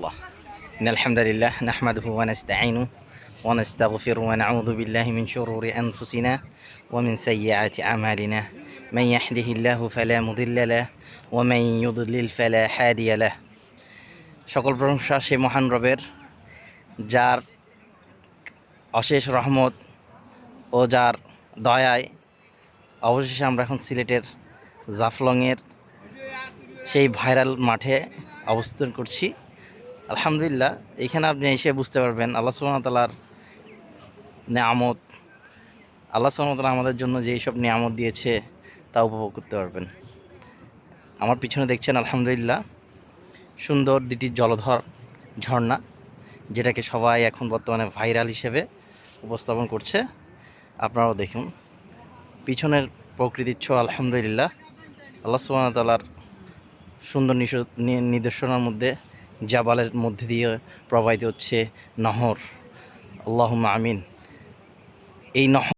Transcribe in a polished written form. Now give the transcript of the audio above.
الله إن الحمد لله نحمده ونستعينه ونستغفره ونعوذ بالله من شرور أنفسنا ومن سيئات أعمالنا من يهده الله فلا مضل له ومن يضلل فلا هادي له সকল প্রশংসা সে মহান রবের যার অশেষ রহমত ও যার দয়ায় অবশেষে আমরা এখন সিলেটের জাফলংয়ের সেই ভাইরাল মাঠে অবস্থান করছি। আলহামদুলিল্লাহ, এখানে আপনি এসে বুঝতে পারবেন আল্লাহ সুবহানাহু ওয়া তাআলার নিয়ামত। আল্লাহ সুবহানাহু ওয়া তাআলা আমাদের জন্য যেই সব নিয়ামত দিয়েছে তা উপভোগ করতে পারবেন। আমার পিছনে দেখছেন আলহামদুলিল্লাহ সুন্দর দুটি জলধর ঝর্ণা, যেটাকে সবাই এখন বর্তমানে ভাইরাল হিসেবে উপস্থাপন করছে। আপনারাও দেখুন পিছনের প্রকৃতির ছোঁয়া। আলহামদুলিল্লাহ, আল্লাহ সুবহানাহু ওয়া তাআলার সুন্দর নিদর্শনার মধ্যে জাবালের মধ্যে দিয়ে প্রবাহিত হচ্ছে নহর। আল্লাহুম্মা আমিন। এই নহর